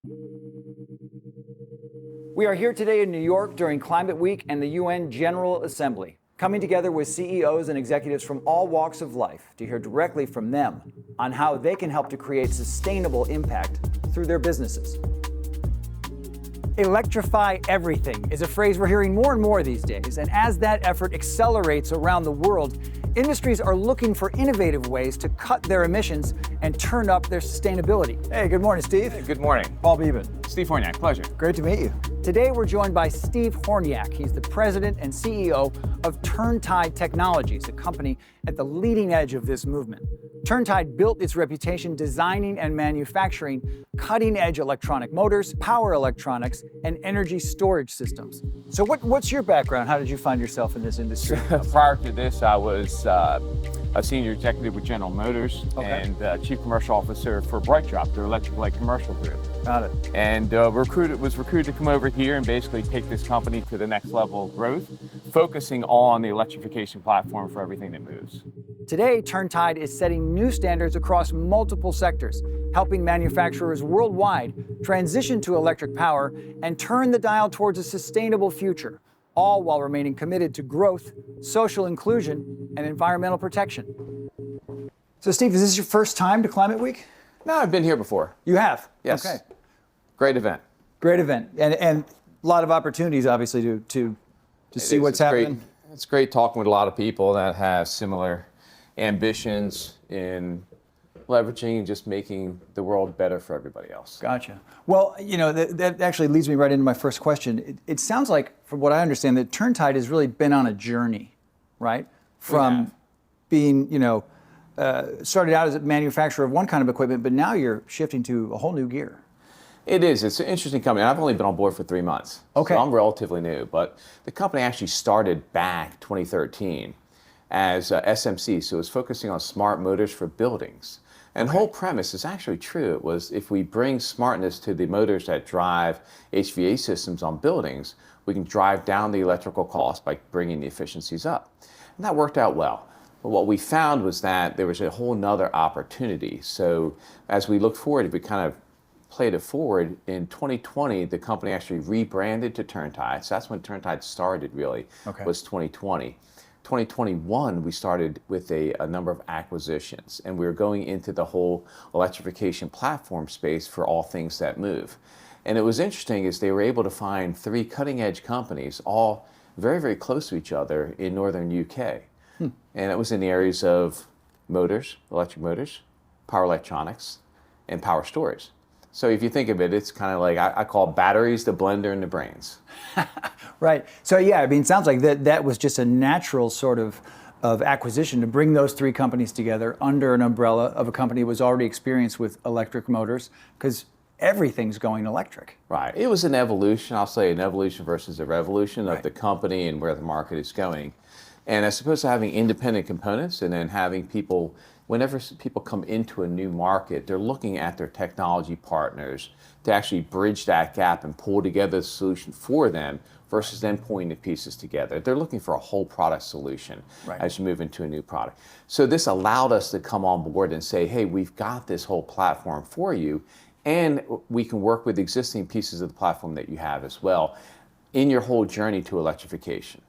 We are here today in New York during Climate Week and the UN General Assembly, coming together with CEOs and executives from all walks of life to hear directly from them on how they can help to create sustainable impact through their businesses. Electrify everything is a phrase we're hearing more and more these days, and as that effort accelerates around the world, industries are looking for innovative ways to cut their emissions and turn up their sustainability. Hey, good morning, Steve. Hey, good morning. Paul Beeben. Steve Horniak, pleasure. Great to meet you. Today we're joined by Steve Horniak. He's the president and CEO of Turntide Technologies, a company at the leading edge of this movement. Turntide built its reputation designing and manufacturing cutting-edge electronic motors, power electronics, and energy storage systems. So what's your background? How did you find yourself in this industry? Prior to this, I was a senior executive with General Motors and chief commercial officer for BrightDrop, their electric light commercial group. Got it. And was recruited to come over here and basically take this company to the next level of growth, focusing on the electrification platform for everything that moves. Today, Turntide is setting new standards across multiple sectors, helping manufacturers worldwide transition to electric power and turn the dial towards a sustainable future, all while remaining committed to growth, social inclusion, and environmental protection. So, Steve, is this your first time to Climate Week? No, I've been here before. You have? Yes. Okay. Great event. Great event. And a lot of opportunities, obviously, to see what's happening. It's great talking with a lot of people that have similar ambitions in leveraging and just making the world better for everybody else. Gotcha. Well, that actually leads me right into my first question. It sounds like, from what I understand, that Turntide has really been on a journey, right? From being, started out as a manufacturer of one kind of equipment, but now you're shifting to a whole new gear. It is. It's an interesting company. I've only been on board for 3 months. Okay. So I'm relatively new, but the company actually started back 2013 as SMC, so it's focusing on smart motors for buildings. And the whole premise is actually true. It was, if we bring smartness to the motors that drive HVAC systems on buildings, we can drive down the electrical cost by bringing the efficiencies up. And that worked out well. But what we found was that there was a whole nother opportunity. So as we look forward, we kind of played it forward. In 2020, the company actually rebranded to Turntide. So that's when Turntide started, really, was 2020. 2021, we started with a number of acquisitions, and we were going into the whole electrification platform space for all things that move. And it was interesting is they were able to find 3 cutting-edge companies, all very, very close to each other in northern UK. And it was in the areas of motors, electric motors, power electronics, and power storage. So if you think of it, it's kind of like, I call batteries the blender and the brains. Right. So yeah, I mean, it sounds like that was just a natural sort of acquisition to bring those 3 companies together under an umbrella of a company that was already experienced with electric motors, because everything's going electric. Right. It was an evolution, I'll say an evolution versus a revolution of the company and where the market is going. And as opposed to having independent components and then having people, whenever people come into a new market, they're looking at their technology partners to actually bridge that gap and pull together a solution for them versus then pulling the pieces together. They're looking for a whole product solution as you move into a new product. So this allowed us to come on board and say, hey, we've got this whole platform for you, and we can work with existing pieces of the platform that you have as well in your whole journey to electrification.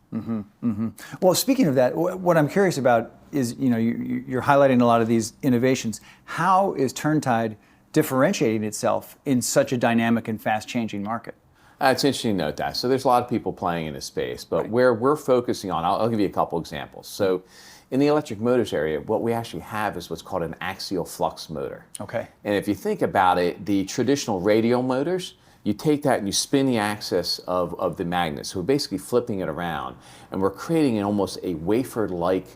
Well, speaking of that, what I'm curious about is, you're highlighting a lot of these innovations. How is Turntide differentiating itself in such a dynamic and fast-changing market? It's interesting to note that. So there's a lot of people playing in this space, but where we're focusing on, I'll give you a couple examples. So in the electric motors area, what we actually have is what's called an axial flux motor. Okay. And if you think about it, the traditional radial motors, you take that and you spin the axis of the magnet. So we're basically flipping it around, and we're creating almost a wafer-like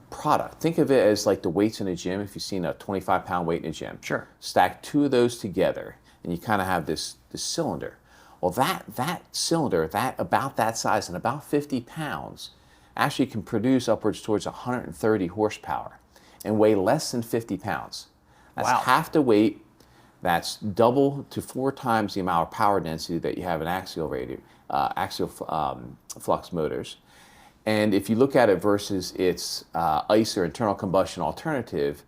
product. Think of it as like the weights in a gym. If you've seen a 25-pound weight in a gym, stack 2 of those together, and you kind of have this cylinder. Well, that cylinder, about that size and about 50 pounds, actually can produce upwards towards 130 horsepower and weigh less than 50 pounds. That's half the weight. That's double to 4 times the amount of power density that you have in axial flux motors. And if you look at it versus its ICE or internal combustion alternative,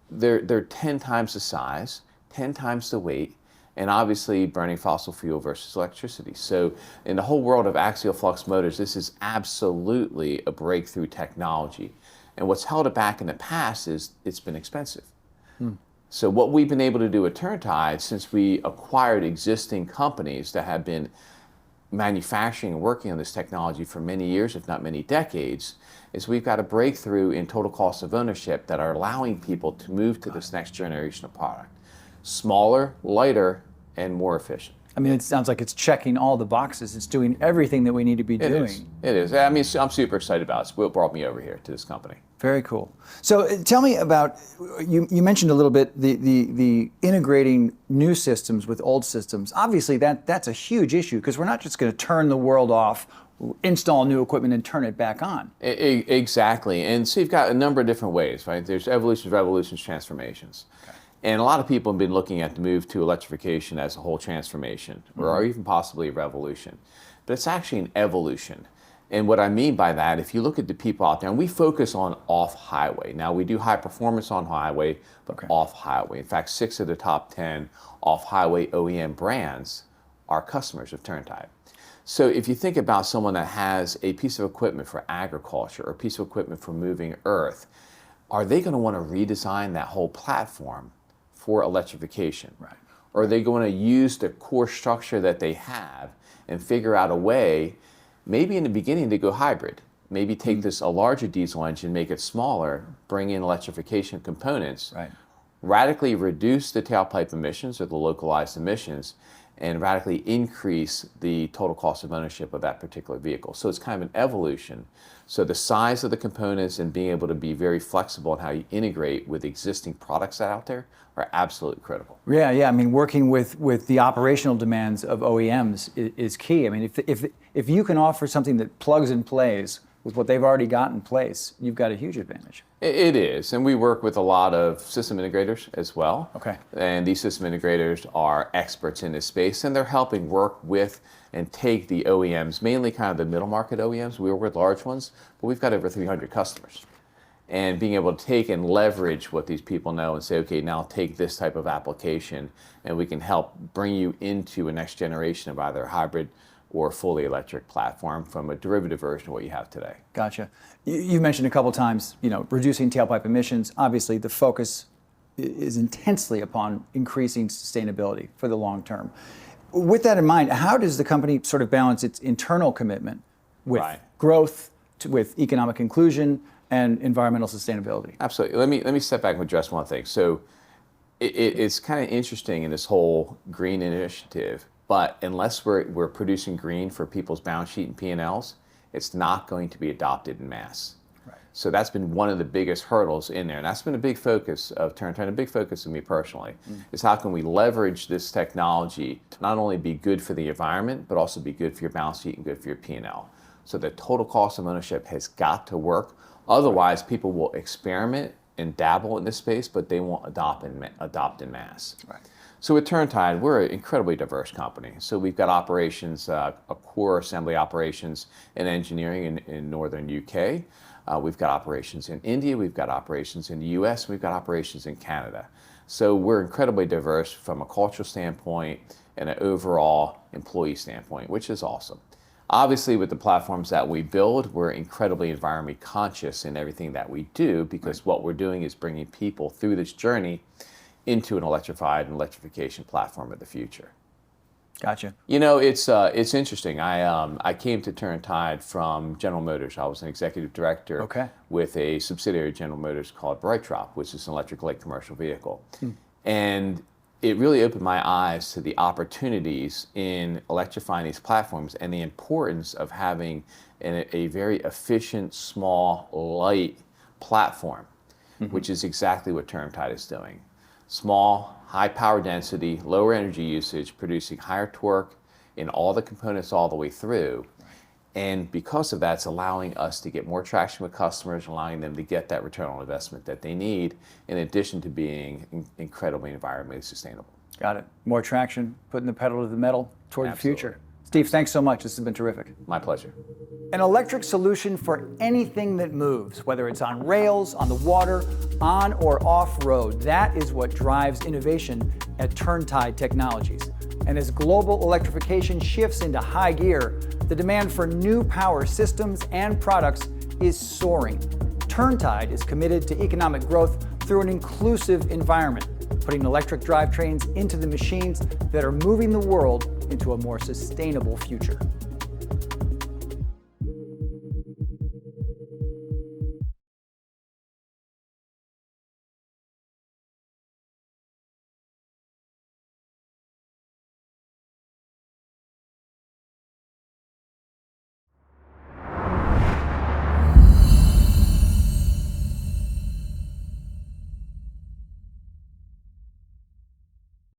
they're 10 times the size, 10 times the weight, and obviously burning fossil fuel versus electricity. So in the whole world of axial flux motors, this is absolutely a breakthrough technology. And what's held it back in the past is it's been expensive. So what we've been able to do at Turntide, since we acquired existing companies that have been manufacturing and working on this technology for many years, if not many decades, is we've got a breakthrough in total cost of ownership that are allowing people to move to this next generation of product. Smaller, lighter, and more efficient. I mean, it sounds like it's checking all the boxes. It's doing everything that we need to be doing. It is. I mean, I'm super excited about it. It's what brought me over here to this company. Very cool. So tell me about, you mentioned a little bit the integrating new systems with old systems. Obviously, that's a huge issue because we're not just going to turn the world off, install new equipment and turn it back on. Exactly. And so you've got a number of different ways, right? There's evolutions, revolutions, transformations. Okay. And a lot of people have been looking at the move to electrification as a whole transformation, or even possibly a revolution. But it's actually an evolution. And what I mean by that, if you look at the people out there, and we focus on off-highway. Now, we do high performance on highway, but off-highway. In fact, 6 of the top 10 off-highway OEM brands are customers of Turntide. So if you think about someone that has a piece of equipment for agriculture or a piece of equipment for moving earth, are they going to want to redesign that whole platform for electrification? Right. Or are they going to use the core structure that they have and figure out a way, maybe in the beginning, to go hybrid? Maybe take a larger diesel engine, make it smaller, bring in electrification components, radically reduce the tailpipe emissions or the localized emissions, and radically increase the total cost of ownership of that particular vehicle. So it's kind of an evolution. So the size of the components and being able to be very flexible in how you integrate with existing products out there are absolutely critical. Yeah. I mean, working with the operational demands of OEMs is key. I mean, if you can offer something that plugs and plays with what they've already got in place, you've got a huge advantage. It is, and we work with a lot of system integrators as well. Okay. And these system integrators are experts in this space, and they're helping work with and take the OEMs, mainly kind of the middle market OEMs. We work with large ones, but we've got over 300 customers. And being able to take and leverage what these people know and say, okay, now take this type of application, and we can help bring you into a next generation of either hybrid or fully electric platform from a derivative version of what you have today. Gotcha. You mentioned a couple times, reducing tailpipe emissions. Obviously, the focus is intensely upon increasing sustainability for the long term. With that in mind, how does the company sort of balance its internal commitment with growth, with economic inclusion, and environmental sustainability? Absolutely. Let me step back and address one thing. So it's kind of interesting in this whole green initiative. But unless we're producing green for people's balance sheet and P&Ls, it's not going to be adopted in mass. Right. So that's been one of the biggest hurdles in there. And that's been a big focus of Turntide, a big focus of me personally, is how can we leverage this technology to not only be good for the environment, but also be good for your balance sheet and good for your P&L. So the total cost of ownership has got to work. Otherwise, people will experiment and dabble in this space, but they won't adopt in mass. Right. So with Turntide, we're an incredibly diverse company. So we've got operations, a core assembly operations and engineering in northern UK. We've got operations in India, we've got operations in the US, we've got operations in Canada. So we're incredibly diverse from a cultural standpoint and an overall employee standpoint, which is awesome. Obviously, with the platforms that we build, we're incredibly environmentally conscious in everything that we do, because what we're doing is bringing people through this journey into an electrified and electrification platform of the future. Gotcha. It's interesting. I came to Turntide from General Motors. I was an executive director with a subsidiary of General Motors called BrightDrop, which is an electric light commercial vehicle. And it really opened my eyes to the opportunities in electrifying these platforms and the importance of having a very efficient, small, light platform, which is exactly what Turntide is doing. Small, high power density, lower energy usage, producing higher torque in all the components all the way through. And because of that, it's allowing us to get more traction with customers, allowing them to get that return on investment that they need, in addition to being incredibly environmentally sustainable. Got it. More traction, putting the pedal to the metal toward the future. Steve, thanks so much. This has been terrific. My pleasure. An electric solution for anything that moves, whether it's on rails, on the water, on or off-road. That is what drives innovation at Turntide Technologies. And as global electrification shifts into high gear, the demand for new power systems and products is soaring. Turntide is committed to economic growth through an inclusive environment, putting electric drivetrains into the machines that are moving the world into a more sustainable future.